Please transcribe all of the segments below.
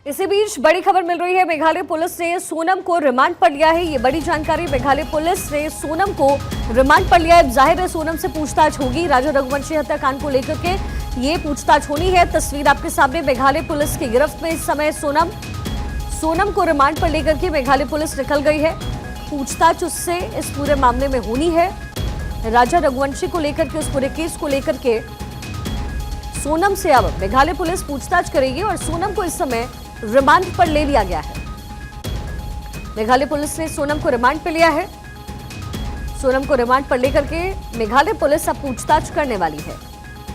इसी बीच बड़ी खबर मिल रही है। मेघालय पुलिस ने सोनम को रिमांड पर लिया है। ये बड़ी जानकारी। मेघालय पुलिस ने सोनम को रिमांड पर लिया है। जाहिर है सोनम से पूछताछ होगी। राजा रघुवंशी हत्याकांड को लेकर के ये पूछताछ होनी है। तस्वीर आपके सामने। मेघालय पुलिस की गिरफ्त में इस समय सोनम को रिमांड पर लेकर के मेघालय पुलिस निकल गई है। पूछताछ उससे इस पूरे मामले में होनी है। राजा रघुवंशी को लेकर के, उस पूरे केस को लेकर के सोनम से अब मेघालय पुलिस पूछताछ करेगी और सोनम को इस समय रिमांड पर ले लिया गया है। मेघालय पुलिस ने सोनम को रिमांड पर लिया है। सोनम को रिमांड पर लेकर के मेघालय पुलिस अब पूछताछ करने वाली है।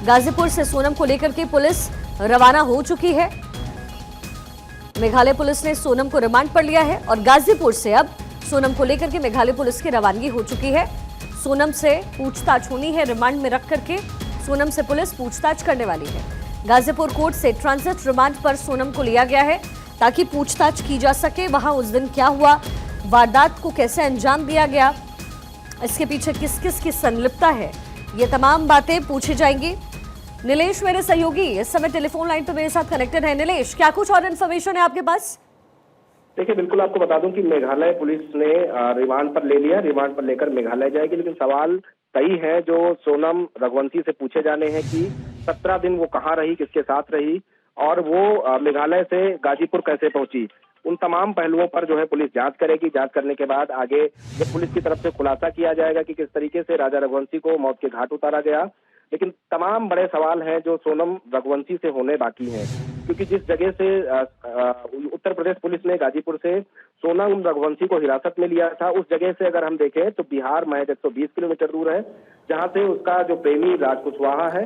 गाजीपुर से सोनम को लेकर के पुलिस रवाना हो चुकी है। मेघालय पुलिस ने सोनम को रिमांड पर लिया है और गाजीपुर से अब सोनम को लेकर के मेघालय पुलिस की रवानगी हो चुकी है। सोनम से पूछताछ होनी है। रिमांड में रख करके सोनम से पुलिस पूछताछ करने वाली है। गाजीपुर कोर्ट से ट्रांजिट रिमांड पर सोनम को लिया गया है ताकि पूछताछ की जा सके। वहां उस दिन क्या हुआ, वारदात को कैसे अंजाम दिया गया, इसके पीछे किस किस की संलिप्तता है, ये तमाम बातें पूछी जाएंगी। नीलेश मेरे सहयोगी इस समय टेलीफोन लाइन पर मेरे साथ कनेक्टेड है। नीलेश, क्या कुछ और इन्फॉर्मेशन है आपके पास? देखिए, बिल्कुल आपको बता दूं कि मेघालय पुलिस ने रिमांड पर ले लिया। रिमांड पर लेकर मेघालय जाएगी, लेकिन सवाल कई हैं जो सोनम रघुवंशी से पूछे जाने हैं कि 17 दिन वो कहाँ रही, किसके साथ रही और वो मेघालय से गाजीपुर कैसे पहुंची। उन तमाम पहलुओं पर जो है पुलिस जांच करेगी। जांच करने के बाद आगे जब पुलिस की तरफ से खुलासा किया जाएगा कि किस तरीके से राजा रघुवंशी को मौत के घाट उतारा गया। लेकिन तमाम बड़े सवाल हैं जो सोनम रघुवंशी से होने बाकी हैं, क्योंकि जिस जगह से उत्तर प्रदेश पुलिस ने गाजीपुर से सोनम रघुवंशी को हिरासत में लिया था, उस जगह से अगर हम देखें तो बिहार महज 120 किलोमीटर दूर है। जहां से उसका जो प्रेमी राज कुशवाहा है,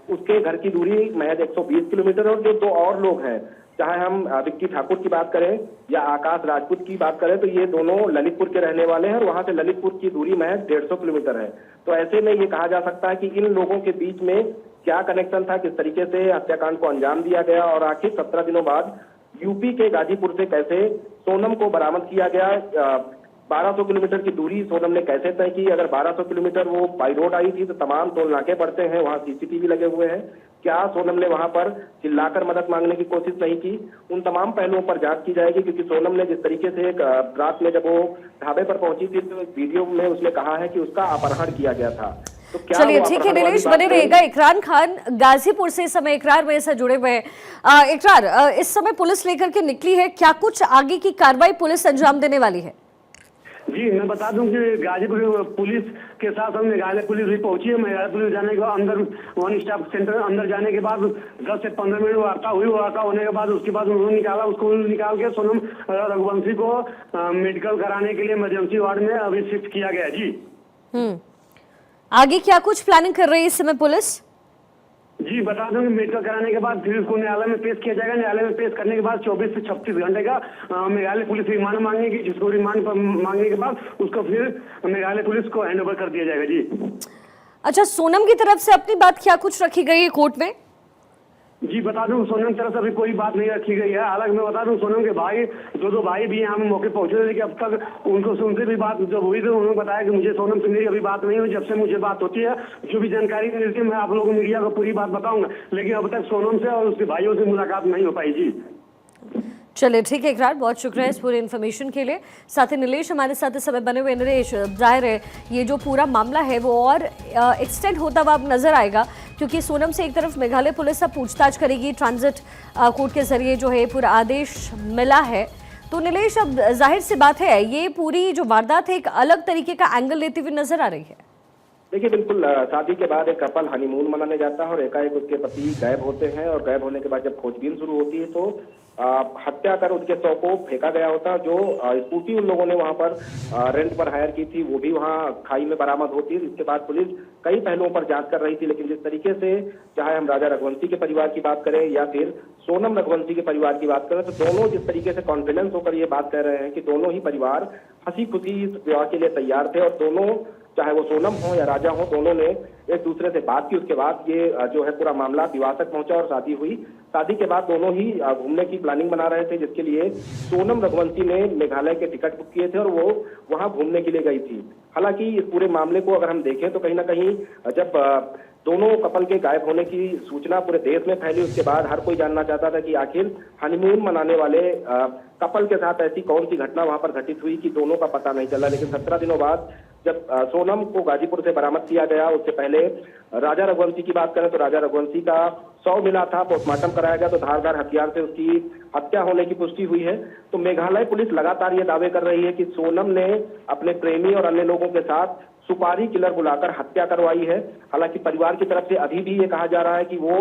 उसके घर की दूरी महज 120 किलोमीटर। और जो दो और लोग हैं, चाहे हम विक्की ठाकुर की बात करें या आकाश राजपूत की बात करें, तो ये दोनों ललितपुर के रहने वाले हैं और वहां से ललितपुर की दूरी महज 150 किलोमीटर है। तो ऐसे में ये कहा जा सकता है कि इन लोगों के बीच में क्या कनेक्शन था, किस तरीके से हत्याकांड को अंजाम दिया गया और आखिर 17 दिनों बाद यूपी के गाजीपुर से कैसे सोनम को बरामद किया गया। 1200 किलोमीटर की दूरी सोनम ने कैसे तय की। अगर 1200 किलोमीटर वो बाई रोड आई थी तो तमाम टोल नाके पड़ते हैं, वहां सीसीटीवी लगे हुए हैं। क्या सोनम ने वहां पर चिल्लाकर मदद मांगने की कोशिश नहीं की? उन तमाम पहलुओं पर जांच की जाएगी, क्योंकि सोनम ने जिस तरीके से रात में जब वो ढाबे पर पहुंची थी तो वीडियो में उसने कहा है कि उसका अपहरण किया गया था। तो क्या चलिए ठीक है नीलेश, बने रहेगा। इकरार खान गाजीपुर से इस समय इकरार मेरे साथ जुड़े हुए हैं। इकरार, इस समय पुलिस लेकर के निकली है, क्या कुछ आगे की कार्रवाई पुलिस अंजाम देने वाली है? जी, मैं बता दूं कि गाजीपुर पुलिस के साथ हम मेघालय पुलिस भी पहुंची है। मेघालय पुलिस जाने के बाद अंदर वन स्टॉप सेंटर अंदर जाने के बाद 10 से 15 मिनट वार्ता हुई। वार्ता होने के बाद उसके बाद उन्होंने निकाल के सोनम रघुवंशी को मेडिकल कराने के लिए इमरजेंसी वार्ड में अभी शिफ्ट किया गया। जी, आगे क्या कुछ प्लानिंग कर रही है इस समय पुलिस? जी, बता दूं कि मेडिकल कराने के बाद फिर उसको न्यायालय में पेश किया जाएगा। न्यायालय में पेश करने के बाद 24 से 36 घंटे का मेघालय पुलिस रिमांड मांगेगी, जिसको रिमांड मांगने के बाद उसको फिर मेघालय पुलिस को हैंडओवर कर दिया जाएगा। जी, अच्छा, सोनम की तरफ से अपनी बात क्या कुछ रखी गई है कोर्ट में? जी, बता दूं सोनम की तरफ से अभी कोई बात नहीं रखी गई है। हालांकि मैं बता दूं सोनम के भाई दो भाई भी यहाँ मौके पहुंचे थे, लेकिन अब तक उनसे भी बात जब हुई तो उन्होंने बताया कि मुझे सोनम से मेरी अभी बात नहीं हुई। जब से मुझे बात होती है, जो भी जानकारी मिलती है, मैं आप लोगों को मीडिया को पूरी बात बताऊंगा, लेकिन अब तक सोनम से और उसके भाइयों से मुलाकात नहीं हो पाई। जी, चलिए ठीक है इकरार, बहुत शुक्रिया इस पूरे इन्फॉर्मेशन के लिए। साथ ही नीलेश हमारे साथ इस समय बने हुए। नीलेश, जाहिर है ये जो पूरा मामला है वो और एक्सटेंड होता हुआ अब नजर आएगा, क्योंकि सोनम से एक तरफ मेघालय पुलिस अब पूछताछ करेगी। ट्रांजिट कोर्ट के जरिए जो है पूरा आदेश मिला है। तो नीलेश, अब जाहिर सी बात है ये पूरी जो वारदात है एक अलग तरीके का एंगल लेती हुई नजर आ रही है। देखिए, बिल्कुल शादी के बाद एक कपल हनीमून मनाने जाता है और एकाएक उसके पति गायब होते हैं और गायब होने के बाद जब खोजबीन शुरू होती है तो हत्या कर उनके शव को फेंका गया होता। जो स्कूटी उन लोगों ने वहां पर रेंट पर हायर की थी वो भी वहां खाई में बरामद होती है। इसके बाद पुलिस कई पहलुओं पर जांच कर रही थी, लेकिन जिस तरीके से चाहे हम राजा रघुवंशी के परिवार की बात करें या फिर सोनम रघुवंशी के परिवार की बात करें, तो दोनों जिस तरीके से कॉन्फिडेंस होकर ये बात कह रहे हैं कि दोनों ही परिवार हंसी खुशी इस विवाह के लिए तैयार थे और दोनों, चाहे वो सोनम हो या राजा हो, दोनों ने एक दूसरे से बात की। उसके बाद ये जो है पूरा मामला विवाह तक पहुंचा और शादी हुई। शादी के बाद दोनों ही घूमने की प्लानिंग बना रहे थे, जिसके लिए सोनम रघुवंशी ने मेघालय के टिकट बुक किए थे और वो वहां घूमने के लिए गई थी। हालांकि इस पूरे मामले को अगर हम देखें तो कहीं ना कहीं जब दोनों कपल के गायब होने की सूचना पूरे देश में फैली। उसके बाद हर कोई जानना चाहता था कि आखिर हनीमून मनाने वाले कपल के साथ ऐसी कौन सी घटना वहां पर घटित हुई कि दोनों का पता नहीं चला। लेकिन 17 दिनों बाद जब सोनम को गाजीपुर से बरामद किया गया, उससे पहले राजा रघुवंशी की बात करें तो राजा रघुवंशी का शव मिला था, पोस्टमार्टम कराया गया तो धारदार हथियार से उसकी हत्या होने की पुष्टि हुई है। तो मेघालय पुलिस लगातार ये दावे कर रही है कि सोनम ने अपने प्रेमी और अन्य लोगों के साथ सुपारी किलर बुलाकर हत्या करवाई है। हालांकि परिवार की तरफ से अभी भी ये कहा जा रहा है कि वो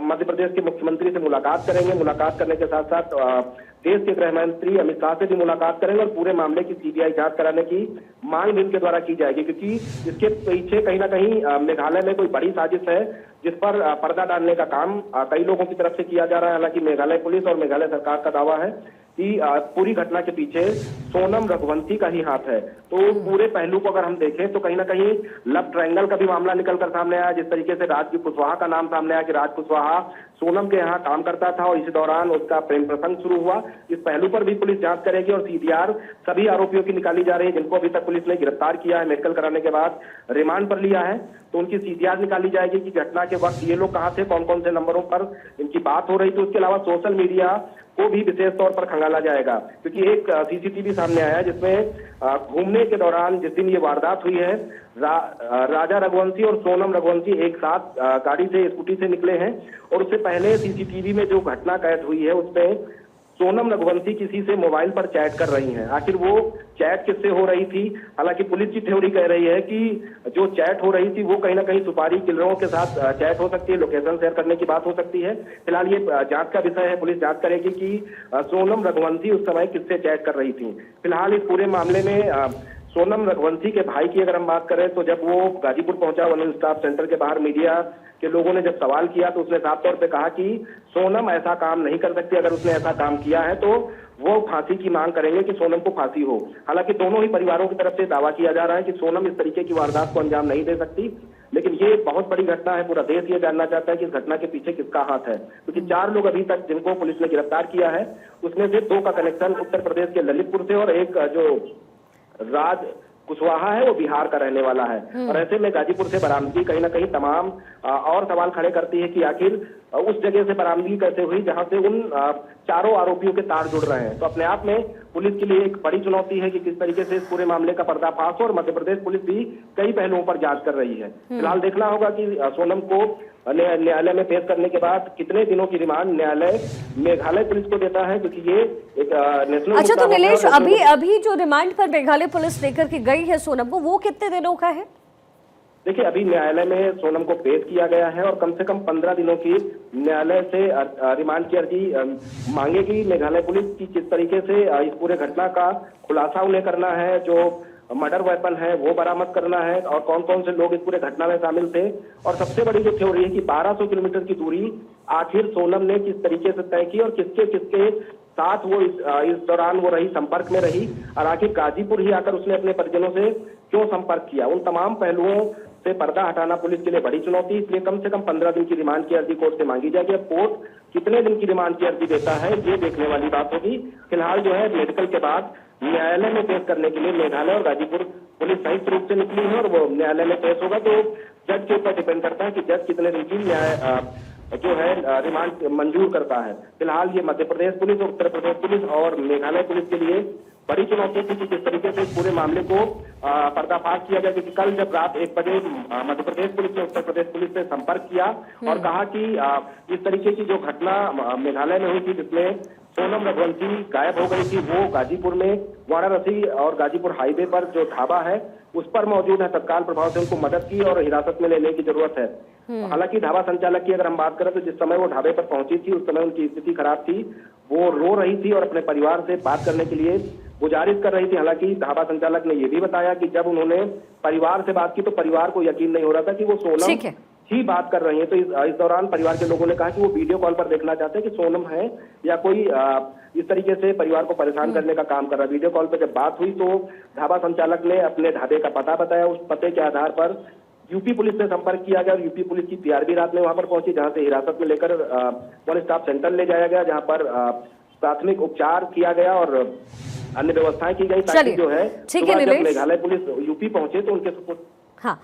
मध्य प्रदेश के मुख्यमंत्री से मुलाकात करेंगे। मुलाकात करने के साथ साथ देश के गृह मंत्री अमित शाह से भी मुलाकात करेंगे और पूरे मामले की सीबीआई जांच कराने की मांग भी इनके द्वारा की जाएगी, क्योंकि इसके पीछे कहीं ना कहीं मेघालय में कोई बड़ी साजिश है जिस पर पर्दा डालने का काम कई लोगों की तरफ से किया जा रहा है। हालांकि मेघालय पुलिस और मेघालय सरकार का दावा है कि पूरी घटना के पीछे सोनम रघुवंशी का ही हाथ है। तो पूरे पहलू को अगर हम देखें तो कहीं ना कहीं लव ट्रायंगल का भी मामला निकलकर सामने आया। जिस तरीके से राज कुशवाहा का नाम सामने आया कि राज कुशवाहा सोनम के यहाँ काम करता था और इसी दौरान उसका प्रेम प्रसंग शुरू हुआ, इस पहलू पर भी पुलिस जांच करेगी और सीडीआर सभी आरोपियों की निकाली जा रही है जिनको अभी तक पुलिस ने गिरफ्तार किया है, मेडिकल कराने के बाद रिमांड पर लिया है। तो उनकी सीडीआर निकाली जाएगी कि घटना के वक्त ये लोग कहाँ थे, कौन कौन से नंबरों पर इनकी बात हो रही थी। उसके अलावा सोशल मीडिया को भी विशेष तौर पर खंगाला जाएगा, क्योंकि एक सीसीटीवी सामने आया जिसमें घूमने के दौरान जिस दिन ये वारदात हुई है राजा रघुवंशी और सोनम रघुवंशी एक साथ गाड़ी से स्कूटी से निकले हैं और उससे पहले सीसीटीवी में जो घटना कैद हुई है उसमें सोनम रघुवंशी किसी से मोबाइल पर चैट कर रही हैं। आखिर वो चैट किससे हो रही थी? हालांकि पुलिस की थ्योरी कह रही है कि जो चैट हो रही थी वो कहीं ना कहीं सुपारी किलरों के साथ चैट हो सकती है, लोकेशन शेयर करने की बात हो सकती है। फिलहाल ये जांच का विषय है, पुलिस जांच करेगी कि सोनम रघुवंशी उस समय किससे चैट कर रही थी। फिलहाल इस पूरे मामले में सोनम रघुवंशी के भाई की अगर हम बात करें तो जब वो गाजीपुर पहुंचा वन स्टॉप सेंटर के बाहर मीडिया के लोगों ने जब सवाल किया तो उसने साफ तौर पे कहा कि सोनम ऐसा काम नहीं कर सकती, अगर उसने ऐसा काम किया है तो वो फांसी की मांग करेंगे कि सोनम को फांसी हो। हालांकि दोनों ही परिवारों की तरफ से दावा किया जा रहा है कि सोनम इस तरीके की वारदात को अंजाम नहीं दे सकती, लेकिन ये बहुत बड़ी घटना है। पूरा देश ये जानना चाहता है कि इस घटना के पीछे किसका हाथ है, क्योंकि 4 लोग अभी तक जिनको पुलिस ने गिरफ्तार किया है उसमें से 2 का कनेक्शन उत्तर प्रदेश के ललितपुर से और एक जो राज कुशवाहा है वो बिहार का रहने वाला है। और ऐसे में गाजीपुर से बरामदगी कहीं ना कहीं तमाम और सवाल खड़े करती है कि आखिर उस जगह से बरामदगी कैसे हुई जहां से उन 4 आरोपियों के तार जुड़ रहे हैं। तो अपने आप में पुलिस के लिए एक बड़ी चुनौती है कि किस तरीके से इस पूरे मामले का पर्दाफाश हो और मध्य प्रदेश पुलिस भी कई पहलुओं पर जांच कर रही है। फिलहाल देखना होगा कि सोनम को न्यायालय में पेश करने के बाद कितने दिनों की रिमांड न्यायालय मेघालय पुलिस को देता है, क्योंकि ये एक नेशनल। अच्छा, तो नीलेश अभी जो रिमांड पर मेघालय पुलिस लेकर के गई है सोनम को, वो कितने दिनों का है? देखिए, अभी न्यायालय में सोनम को पेश किया गया है और कम से कम 15 दिनों की न्यायालय से रिमांड की अर्जी मांगेगी मेघालय पुलिस की। किस तरीके से इस पूरे घटना का खुलासा उन्हें करना है, जो मर्डर वेपन है वो बरामद करना है और कौन कौन से लोग इस पूरे घटना में शामिल थे। और सबसे बड़ी जो थ्योरी है कि 1200 किलोमीटर की दूरी आखिर सोनम ने किस तरीके से तय की और किसके किसके साथ वो इस दौरान वो रही, संपर्क में रही, और आखिर गाजीपुर ही आकर उसने अपने परिजनों से क्यों संपर्क किया। उन तमाम पहलुओं से पर्दा हटाना पुलिस के लिए बड़ी चुनौती, इसलिए कम से कम 15 दिन की रिमांड की अर्जी कोर्ट से मांगी जाएगी। अब कोर्ट कितने दिन की रिमांड की अर्जी देता है ये देखने वाली बात होगी। फिलहाल जो है मेडिकल के बाद न्यायालय में पेश करने के लिए मेघालय और गाजीपुर पुलिस संयुक्त रूप से निकली है और वो न्यायालय में पेश होगा। तो जज के ऊपर डिपेंड करता है कि जज कितने दिन की जो है रिमांड मंजूर करता है। फिलहाल ये मध्य प्रदेश पुलिस और उत्तर प्रदेश पुलिस और मेघालय पुलिस के लिए बड़ी चुनौती थी कि किस तरीके से इस पूरे मामले को पर्दाफाश किया जाए, क्योंकि कल जब रात 1 बजे मध्य प्रदेश पुलिस ने उत्तर प्रदेश पुलिस से संपर्क किया और कहा कि इस तरीके की जो घटना मेघालय में हुई थी जिसमें सोनम रघुवंशी गायब हो गई थी, वो गाजीपुर में वाराणसी और गाजीपुर हाईवे पर जो ढाबा है उस पर मौजूद है, तत्काल प्रभाव से उनको मदद की और हिरासत में लेने की जरूरत है। हालांकि ढाबा संचालक की अगर हम बात करें तो जिस समय वो ढाबे पर पहुंची थी उस समय उनकी स्थिति खराब थी, वो रो रही थी और अपने परिवार से बात करने के लिए गुजारिश कर रही थी। हालांकि ढाबा संचालक ने यह भी बताया कि जब उन्होंने परिवार से बात की तो परिवार को यकीन नहीं हो रहा था कि वो सोनम ही बात कर रही है। तो इस दौरान परिवार के लोगों ने कहा कि वो वीडियो कॉल पर देखना चाहते हैं कि सोनम है या कोई इस तरीके से परिवार को परेशान करने का काम कर रहा है। वीडियो कॉल पर जब बात हुई तो ढाबा संचालक ने अपने ढाबे का पता बताया, उस पते के आधार पर यूपी पुलिस से संपर्क किया गया और यूपी पुलिस की पीआरबी रात में वहां पर पहुंची, जहां से हिरासत में लेकर वन स्टॉप सेंटर ले जाया गया, जहां पर प्राथमिक उपचार किया गया और अन्य व्यवस्थाएं की गई ताकि जो है मेघालय पुलिस यूपी पहुंचे तो उनके सपोर्ट। हाँ।